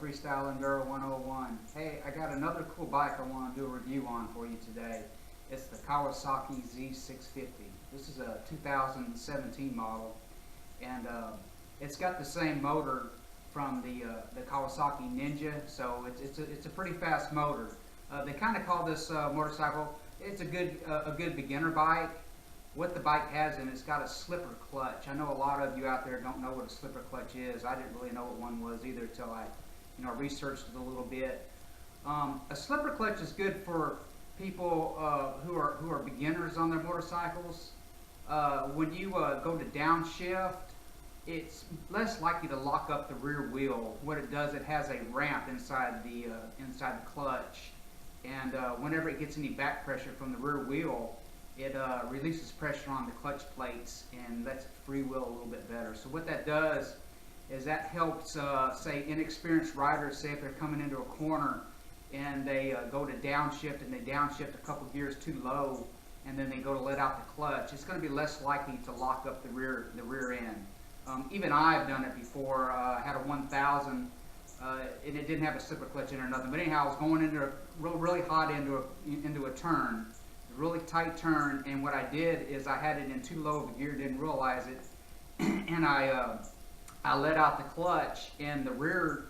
Freestyle Enduro 101. Hey, I got another cool bike I want to do a review on for you today. It's the Kawasaki Z650. This is a 2017 model, and it's got the same motor from the Kawasaki Ninja, so it's a pretty fast motor. They kind of call this motorcycle, it's a good beginner bike. What the bike has in it's got a slipper clutch. I know a lot of you out there don't know what a slipper clutch is. I didn't really know what one was either until I researched it a little bit. A slipper clutch is good for people who are beginners on their motorcycles. When you go to downshift, it's less likely to lock up the rear wheel. What it does, it has a ramp inside the clutch, and whenever it gets any back pressure from the rear wheel, it releases pressure on the clutch plates and lets it freewheel a little bit better. So what that does is that helps, say, inexperienced riders, say if they're coming into a corner and they go to downshift and they downshift a couple gears too low, and then they go to let out the clutch, it's going to be less likely to lock up the rear end. Even I've done it before. I had a 1000 and it didn't have a slipper clutch in it or nothing. But anyhow, I was going into really hot into a turn, a really tight turn, and what I did is I had it in too low of a gear, didn't realize it, and I let out the clutch, and the rear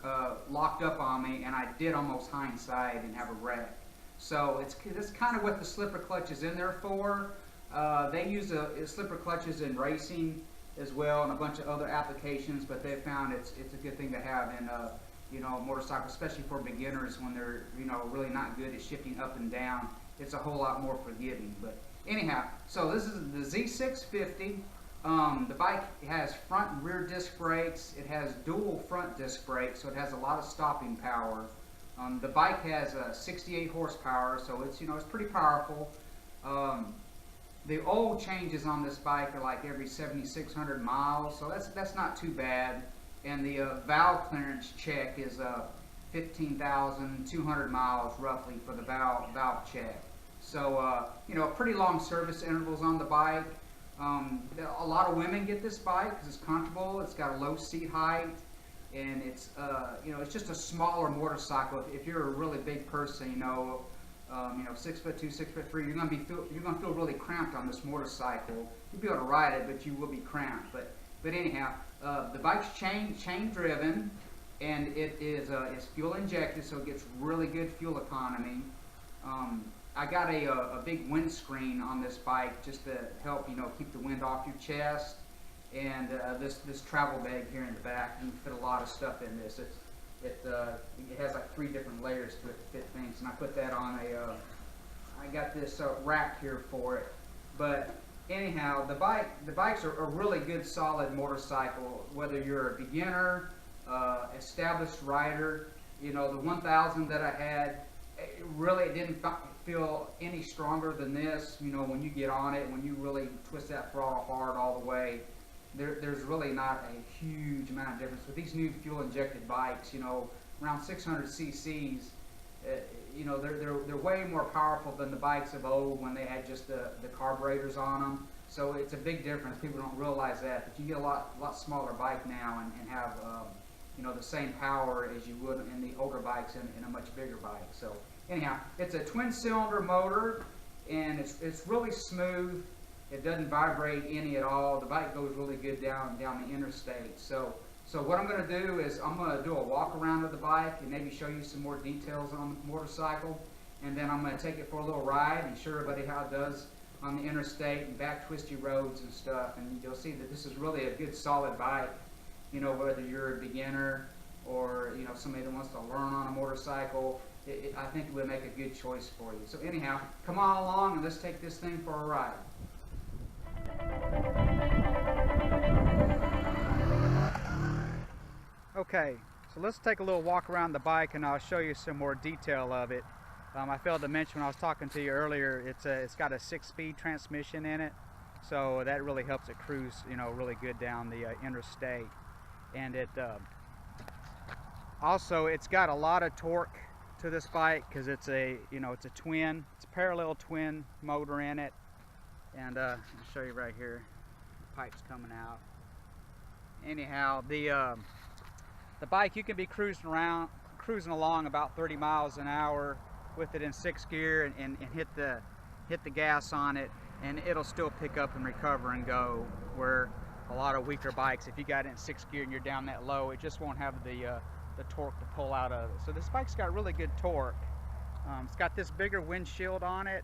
locked up on me, and I did almost hindsight and have a wreck. So it's kind of what the slipper clutch is in there for. They use slipper clutches in racing as well and a bunch of other applications, but they found it's a good thing to have in motorcycles, especially for beginners when they're really not good at shifting up and down. It's a whole lot more forgiving. But anyhow, so this is the Z650. The bike has front and rear disc brakes. It has dual front disc brakes, so it has a lot of stopping power. The bike has 68 horsepower, so it's it's pretty powerful. The oil changes on this bike are like every 7,600 miles, so that's not too bad. And the valve clearance check is 15,200 miles roughly for the valve check. So pretty long service intervals on the bike. A lot of women get this bike because it's comfortable. It's got a low seat height, and it's it's just a smaller motorcycle. If you're a really big person, 6'2", 6'3", you're gonna feel really cramped on this motorcycle. You'll be able to ride it, but you will be cramped. But anyhow, the bike's chain driven, and it is fuel injected, so it gets really good fuel economy. I got a big windscreen on this bike just to help keep the wind off your chest, and this travel bag here in the back. You can fit a lot of stuff in this. It has like 3 different layers to it to fit things, and I put that on I got this rack here for it. But anyhow, the bikes are a really good solid motorcycle, whether you're a beginner, established rider. The 1000 that I had, it didn't feel any stronger than this. When you get on it, when you really twist that throttle hard all the way, there's really not a huge amount of difference. With these new fuel-injected bikes, around 600 cc's, they're way more powerful than the bikes of old when they had just the carburetors on them. So it's a big difference. People don't realize that, but you get a lot smaller bike now and have the same power as you would in the older bikes in a much bigger bike. So anyhow, it's a twin-cylinder motor, and it's really smooth. It doesn't vibrate any at all. The bike goes really good down the interstate. So what I'm going to do is I'm going to do a walk around of the bike and maybe show you some more details on the motorcycle, and then I'm going to take it for a little ride and show everybody how it does on the interstate and back twisty roads and stuff. And you'll see that this is really a good solid bike. Whether you're a beginner or somebody that wants to learn on a motorcycle, I think it would make a good choice for you. So anyhow, come on along and let's take this thing for a ride. Okay, so let's take a little walk around the bike and I'll show you some more detail of it. I failed to mention when I was talking to you earlier, it's got a 6-speed transmission in it, so that really helps it cruise really good down the interstate. And also it's got a lot of torque to this bike because it's a parallel twin motor in it. And I'll show you right here, pipes coming out. Anyhow, the bike, you can be cruising around cruising along about 30 miles an hour with it in 6th gear and hit the gas on it, and it'll still pick up and recover and go, where a lot of weaker bikes, if you got it in 6th gear and you're down that low, it just won't have the torque to pull out of it. So this bike's got really good torque. It's got this bigger windshield on it.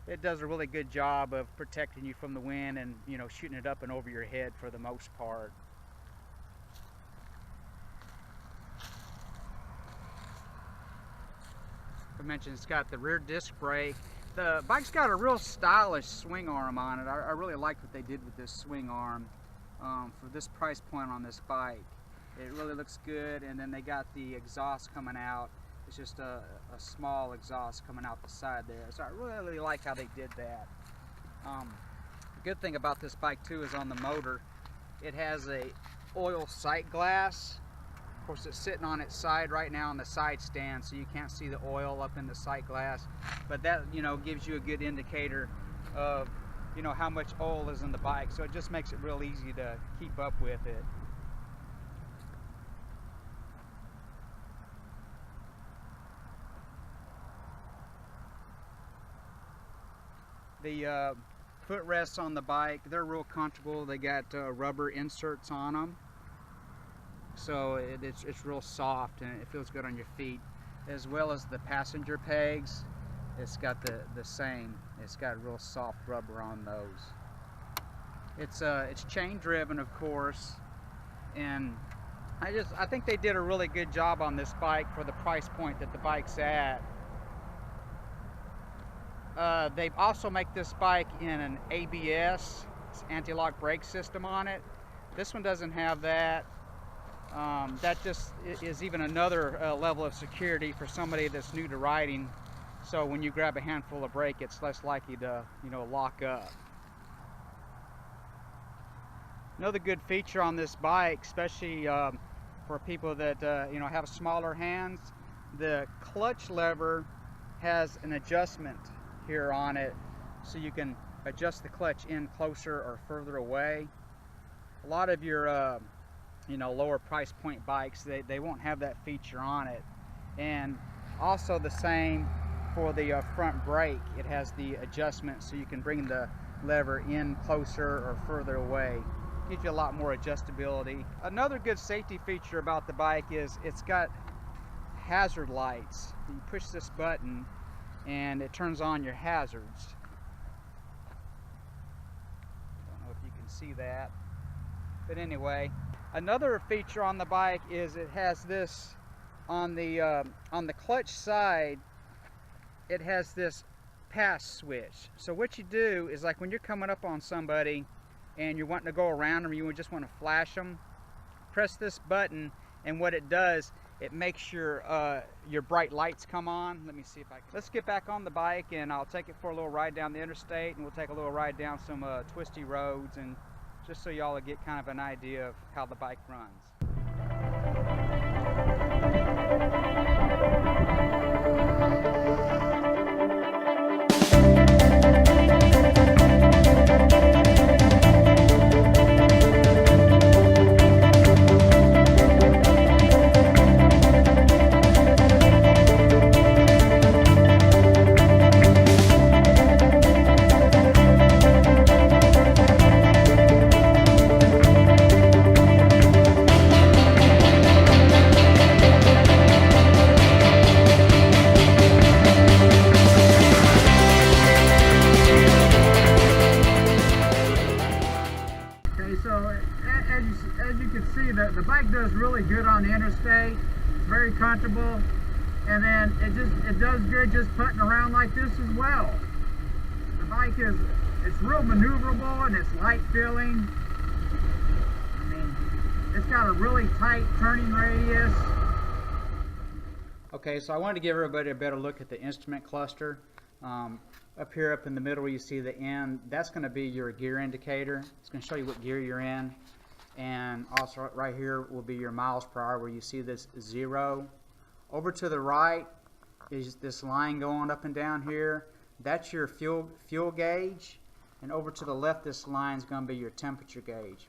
It does a really good job of protecting you from the wind and, you know, shooting it up and over your head for the most part. I mentioned it's got the rear disc brake. The bike's got a real stylish swing arm on it. I really like what they did with this swing arm for this price point on this bike. It really looks good, and then they got the exhaust coming out. It's just a small exhaust coming out the side there. So I really like how they did that. The good thing about this bike too is on the motor, it has a oil sight glass. Of course, it's sitting on its side right now on the side stand, so you can't see the oil up in the sight glass. But that, you know, gives you a good indicator of, you know, how much oil is in the bike. So it just makes it real easy to keep up with it. The footrests on the bike, they're real comfortable. They got rubber inserts on them, so it's real soft and it feels good on your feet. As well as the passenger pegs, it's got the same. It's got real soft rubber on those. It's chain driven, of course, and I think they did a really good job on this bike for the price point that the bike's at. They also make this bike in an ABS, anti-lock brake system on it. This one doesn't have that. That just is even another level of security for somebody that's new to riding. So when you grab a handful of brake, it's less likely to, you know, lock up. Another good feature on this bike, especially for people that you know, have smaller hands, the clutch lever has an adjustment here on it, so you can adjust the clutch in closer or further away. A lot of your you know, lower price point bikes, they won't have that feature on it. And also the same for the front brake. It has the adjustment so you can bring the lever in closer or further away. Gives you a lot more adjustability. Another good safety feature about the bike is it's got hazard lights. You push this button and it turns on your hazards. Don't know if you can see that, but anyway, another feature on the bike is it has this on the clutch side. It has this pass switch. So what you do is, like when you're coming up on somebody and you're wanting to go around them, you just want to flash them, press this button, and what it does, it makes your bright lights come on. Let me see if I can. Let's get back on the bike and I'll take it for a little ride down the interstate, and we'll take a little ride down some twisty roads, and just so y'all get kind of an idea of how the bike runs. As you can see, the bike does really good on the interstate. It's very comfortable, and then it does good just putting around like this as well. The bike it's real maneuverable and it's light feeling. I mean, it's got a really tight turning radius. Okay, so I wanted to give everybody a better look at the instrument cluster. Up here, up in the middle, you see the N. That's going to be your gear indicator. It's going to show you what gear you're in. And also right here will be your miles per hour, where you see this 0. Over to the right is this line going up and down here. That's your fuel gauge. And over to the left, this line is going to be your temperature gauge.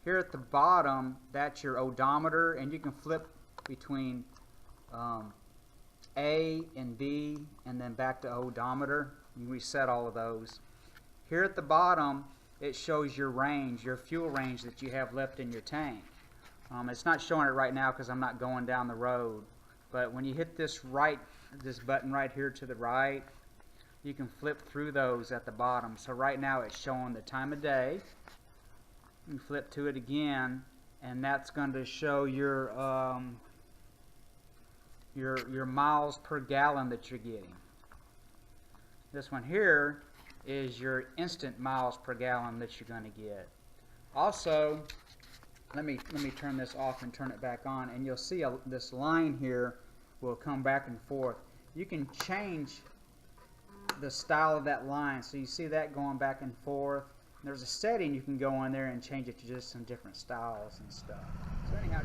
Here at the bottom, that's your odometer, and you can flip between A and B, and then back to odometer. You reset all of those. Here at the bottom, it shows your range, your fuel range that you have left in your tank. It's not showing it right now because I'm not going down the road. But when you hit this button right here to the right, you can flip through those at the bottom. So right now it's showing the time of day. You flip to it again, and that's going to show your miles per gallon that you're getting. This one here is your instant miles per gallon that you're going to get. Also, let me turn this off and turn it back on, and you'll see this line here will come back and forth. You can change the style of that line, so you see that going back and forth. There's a setting you can go in there and change it to just some different styles and stuff. So anyhow,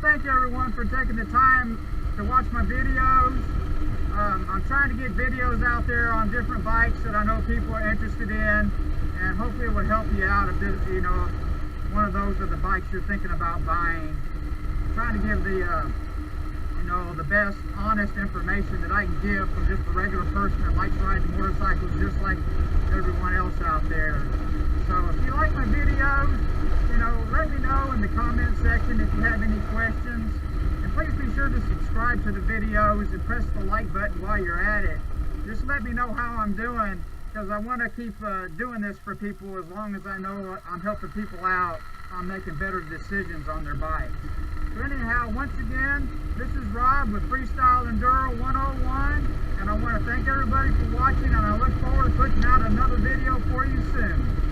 thank everyone for taking the time to watch my videos. I'm trying to get videos out there on different bikes that I know people are interested in, and hopefully it will help you out if this, one of those are the bikes you're thinking about buying. I'm trying to give the best honest information that I can give from just a regular person that likes riding motorcycles just like everyone else out there. So if you like my videos, let me know in the comment section if you have any questions. And please be sure to subscribe to the videos and press the like button while you're at it. Just let me know how I'm doing, because I want to keep doing this for people as long as I know I'm helping people out on making better decisions on their bikes. So anyhow, once again, this is Rob with Freestyle Enduro 101, and I want to thank everybody for watching, and I look forward to putting out another video for you soon.